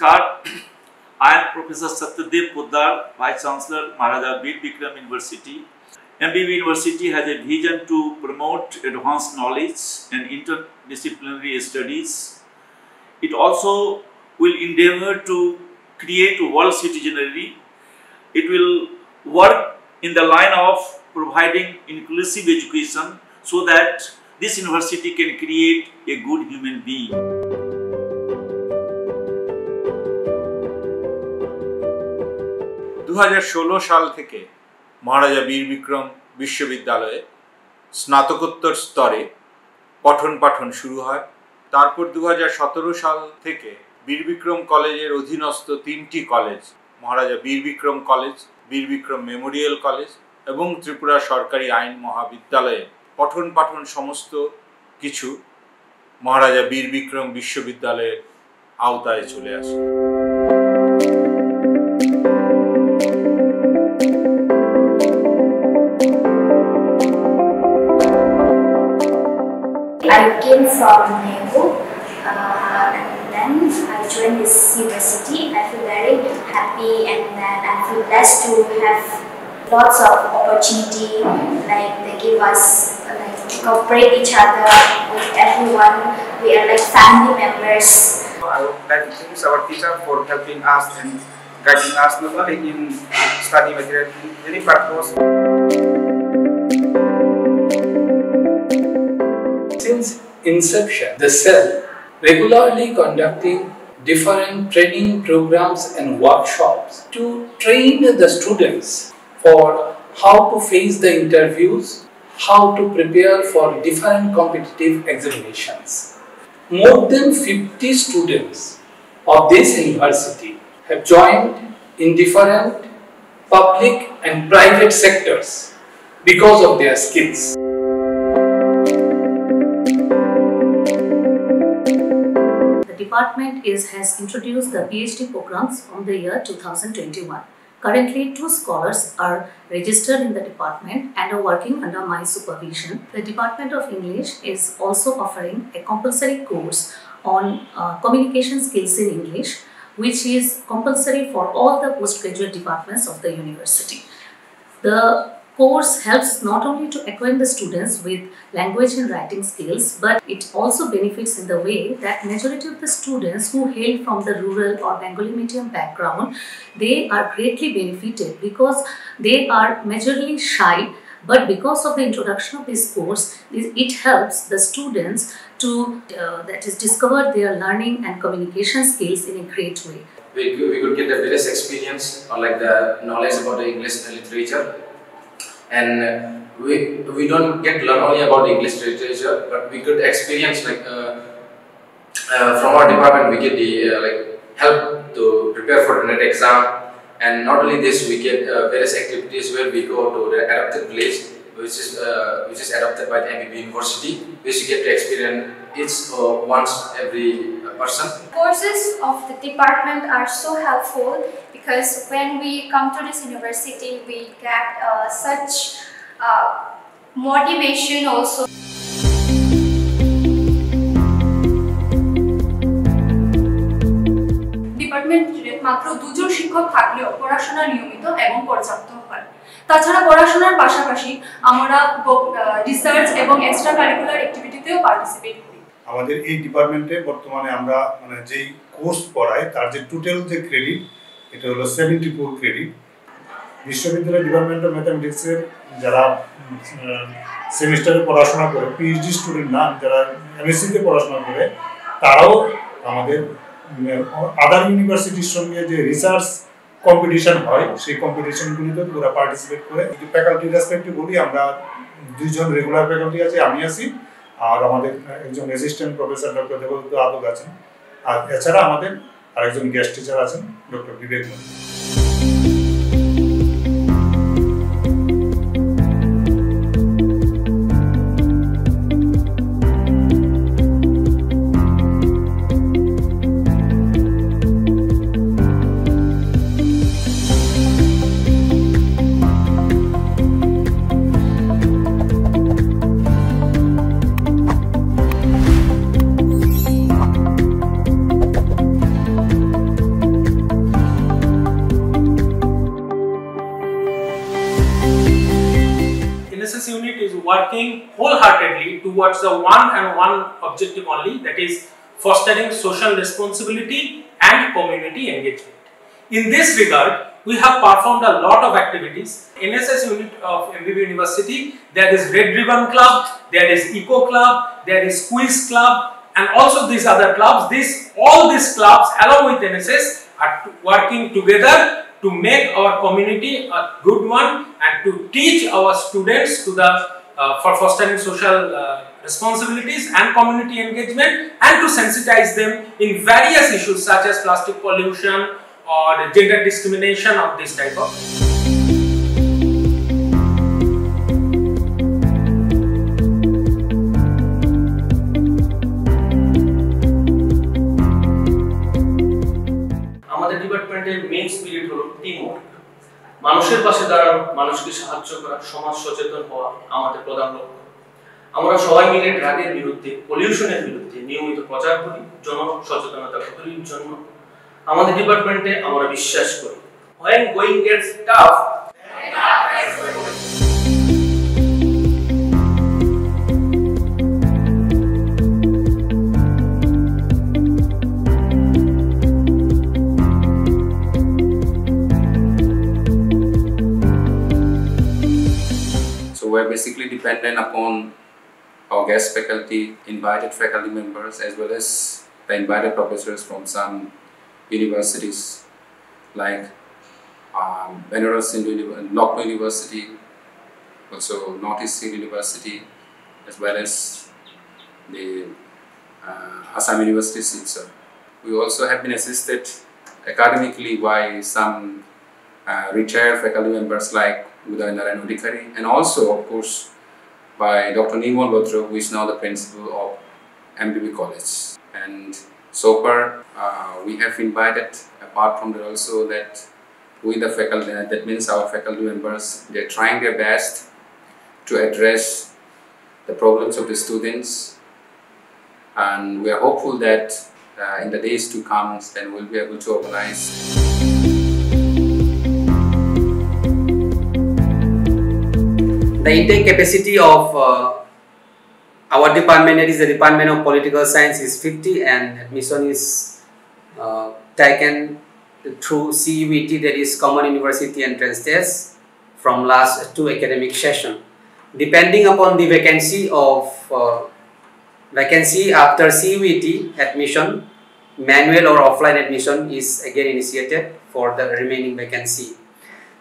Namaskar. I am Professor Satyadev Poddar, Vice Chancellor, Maharaja Bir Bikram University. MBB University has a vision to promote advanced knowledge and interdisciplinary studies. It also will endeavor to create world citizenry. It will work in the line of providing inclusive education so that this university can create a good human being. সাল থেকে মহারাজা বীর বিক্রম বিশ্ববিদ্যালয়ে স্নাতকোত্তর স্তরে পঠন পাঠন শুরু হয়। তারপর 2017 সাল থেকে বীর বিক্রম কলেজের অধীনস্থ 3টি কলেজ, মহারাজা বীর বিক্রম কলেজ, বীর বিক্রম মেমোরিয়াল কলেজ এবং ত্রিপুরা সরকারি আইন মহাবিদ্যালয়ে পঠন পাঠন সমস্ত কিছু মহারাজা বীর বিক্রম বিশ্ববিদ্যালয়ের আওতায় চলে আসে। I came from Nebu and then I joined this university. I feel very happy and then I feel blessed to have lots of opportunity, like they give us like to cooperate each other with everyone. We are like family members. I would like to thank our teacher for helping us and guiding us not only in study material, in any purpose. Since inception, the cell regularly conducting different training programs and workshops to train the students for how to face the interviews, how to prepare for different competitive examinations. More than 50 students of this university have joined in different public and private sectors because of their skills. The department has introduced the PhD programs from the year 2021. Currently, 2 scholars are registered in the department and are working under my supervision. The Department of English is also offering a compulsory course on communication skills in English, which is compulsory for all the postgraduate departments of the university. The course helps not only to acquaint the students with language and writing skills, but it also benefits in the way that majority of the students who hail from the rural or Bengali medium background, they are greatly benefited because they are majorly shy, but because of the introduction of this course, it helps the students to that is discover their learning and communication skills in a great way. We could get the various experience or like the knowledge about the English literature. And we don't get learn only about English literature, but we could experience like from our department we get the like help to prepare for the NET exam, and not only this we get various activities where we go to the adopted place which is adopted by the MBB University, which we get to experience each once every person. Courses of the department are so helpful because when we come to this university we get such motivation also. ডিপার্টমেন্টে মাত্র 2 জন শিক্ষক থাকলেও পড়াশোনা নিয়মিত এবং পর্যাপ্ত হয়। তাছাড়া পড়াশোনার পাশাপাশি আমরা রিসার্চ এবং এক্সট্রা কারিকুলার অ্যাক্টিভিটিতেও পার্টিসিপেট করি। আমাদের এই ডিপার্টমেন্টে বর্তমানে আমরা যেই কোর্স পড়াই তার যে টোটাল যে ক্রেডিট এটা হলো 74 ক্রেডিট। বিশ্ববিদ্যালয় ডিপার্টমেন্ট অফ ম্যাথমেটিক্সের যারা সেমিস্টারে পড়াশোনা করে, পিএইচডি স্টুডেন্ট না, যারা এমএসসিতে পড়াশোনা করে, তারাও আমাদের আদার ইউনিভার্সিটির সঙ্গে যে রিসার্চ কম্পিটিশন হয় সেই কম্পিটিশনগুলিতে ওরা পার্টিসিপেট করে। ফ্যাকাল্টি রেসপেক্টিভ বলি, আমরা 2 জন রেগুলার ফ্যাকাল্টি আছে, আমি আছি আর আমাদের একজন assistant professor doctor Debdutta Adak আছেন, আর এছাড়া আমাদের আরেকজন গেস্ট টিচার আছেন doctor Vivek Mondal. working wholeheartedly towards the one objective only, that is fostering social responsibility and community engagement. In this regard, we have performed a lot of activities. NSS unit of MBB University, there is Red Ribbon Club, there is Eco Club, there is Quiz Club, and also these other clubs. All these clubs along with NSS are working together to make our community a good one and to teach our students to for fostering social responsibilities and community engagement, and to sensitize them in various issues such as plastic pollution or gender discrimination of this type of. আমাদের ডিপার্টমেন্টের main spirit হলো team work. মানুষের পাশে দাঁড়ানো, মানুষকে সাহায্য করা, সমাজ সচেতন হওয়া আমাদের প্রধান লক্ষ্য। আমরা সবাই মিলে ড্রাগের বিরুদ্ধে, পলিউশনের বিরুদ্ধে নিয়মিত প্রচার করি, জন সচেতনতা গড়ার জন্য। আমাদের ডিপার্টমেন্টে আমরা বিশ্বাস করি, when going gets tough, So we're basically dependent upon our guest faculty, invited faculty members, as well as the invited professors from some universities like Benares Lucknow University, also Northeast University, as well as the Assam University Silchar. We also have been assisted academically by some retired faculty members like Uday Narayan Odhikari, and also of course by Dr. Nirmal Batra, who is now the principal of MBB College. And so far we have invited, apart from that also, that we the faculty, that means our faculty members, they're trying their best to address the problems of the students, and we are hopeful that in the days to come then we'll be able to organize the intake capacity of our department, that is the Department of Political Science, is 50, and admission is taken through CUET, that is Common University Entrance Test, from last 2 academic sessions. Depending upon the vacancy after CUET admission, manual or offline admission is again initiated for the remaining vacancy.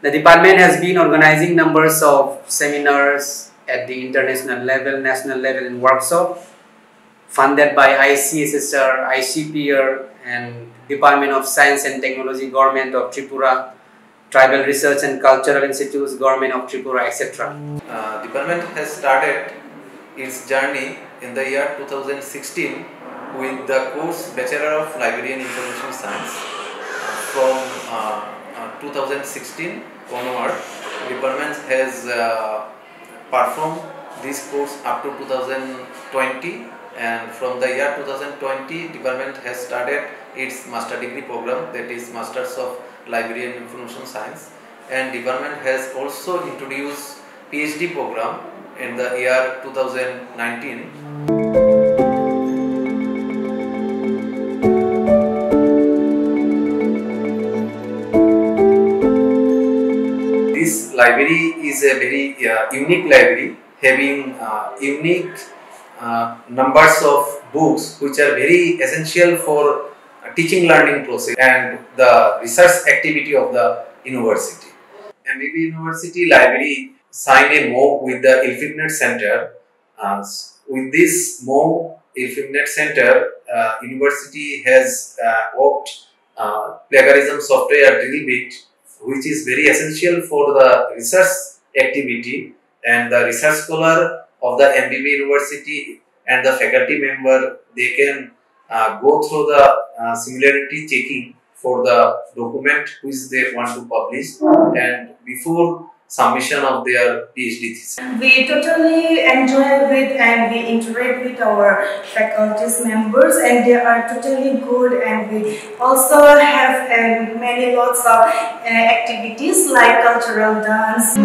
The department has been organizing numbers of seminars at the international level, national level, and workshop funded by ICSSR, ICPR, and Department of Science and Technology, Government of Tripura, Tribal Research and Cultural Institutes, Government of Tripura, etc. Department has started its journey in the year 2016 with the course Bachelor of Library and Information Science. From 2016 onward, department has performed this course up to 2020, and from the year 2020 department has started its master degree program, that is Masters of Library and Information Science, and department has also introduced PhD program in the year 2019. This library is a very unique library, having unique numbers of books which are very essential for teaching learning process and the research activity of the university. MBB University Library signed a MOU with the ILFICNET Center. With this MOU, ILFICNET Center, university has worked plagiarism software DrillBit, which is very essential for the research activity, and the research scholar of the MBB University and the faculty member, they can go through the similarity checking for the document which they want to publish, and before submission of their PhD thesis. We totally enjoy with and we interact with our faculty members, and they are totally good, and we also have many lots of activities like cultural dance.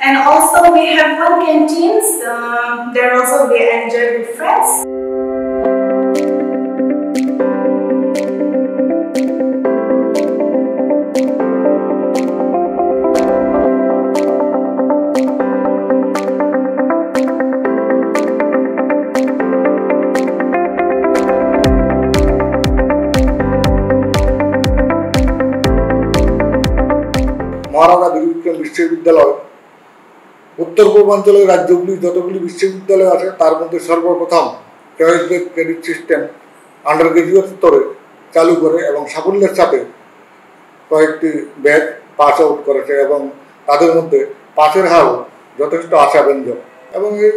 And also we have one canteens. There also we enjoy with friends. মহারাজা বীর বিক্রম বিশ্ববিদ্যালয় উত্তর পূর্বাঞ্চলের রাজ্যগুলি যতগুলি বিশ্ববিদ্যালয় আছে তার মধ্যে সর্বপ্রথম choice based credit system under graduate স্তরে চালু করে এবং সাফল্যের সাথে কয়েকটি ব্যাচ পাস আউট করেছে এবং তাদের মধ্যে পাসের হারও যথেষ্ট আশাব্যঞ্জক। এবং এই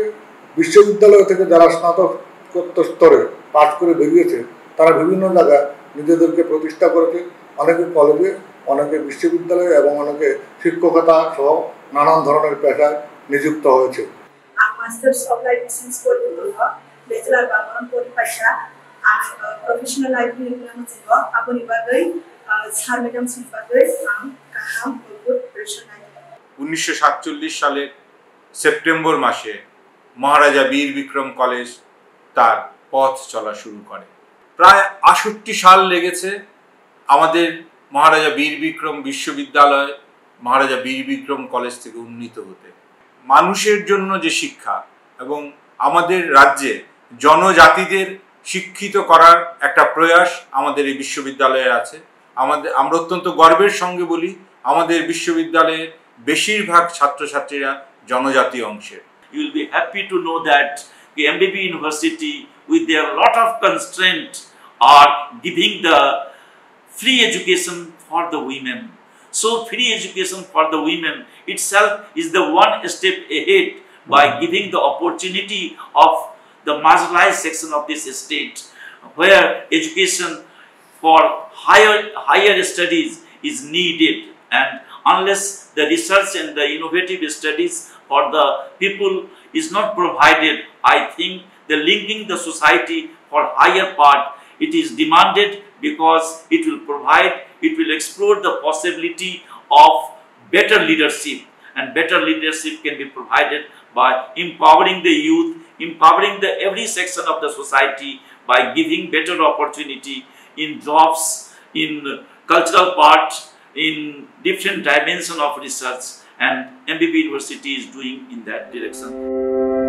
বিশ্ববিদ্যালয় থেকে যারা স্নাতকোত্তর স্তরে পাস করে বেরিয়েছে তারা বিভিন্ন জায়গায় নিজেদেরকে প্রতিষ্ঠা করেছে, অনেকে কলেজে, অনেকে বিশ্ববিদ্যালয়ে এবং অনেকে শিক্ষকতা সহ নানান ধরনের পেশায় নিযুক্ত হয়েছে। Masters of Life Science Politika, Bachelor Bangunan Politika, Professional Life Diploma Jiwa, Abu Nibagai, Sar Madam Sifagai, Kaham, Kulpur, Professional. 1947 সালের সেপ্টেম্বর মাসে মহারাজা বীর বিক্রম কলেজ তার পথ চলা শুরু করে। প্রায় 68 সাল লেগেছে আমাদের মহারাজা বীর বিক্রম বিশ্ববিদ্যালয় মহারাজা বীর বিক্রম কলেজ থেকে উন্নীত হতে। মানুষের জন্য যে শিক্ষা এবং আমাদের রাজ্যে জনজাতিদের শিক্ষিত করার একটা প্রয়াস আমাদের এই বিশ্ববিদ্যালয়ে আছে। আমরা অত্যন্ত গর্বের সঙ্গে বলি আমাদের বিশ্ববিদ্যালয়ের বেশিরভাগ ছাত্রছাত্রীরা জনজাতি অংশের। You will be happy to know that the MBB University, with their lot of constraint, are giving the free education for the women. So free education for the women itself is the one step ahead by giving the opportunity of the marginalized section of this state, where education for higher studies is needed, and unless the research and the innovative studies for the people is not provided, I think the linking the society for higher part, it is demanded because it will provide, it will explore the possibility of better leadership, and better leadership can be provided by empowering the youth, empowering the every section of the society by giving better opportunity in jobs, in cultural part, in different dimension of research, and MBB University is doing in that direction.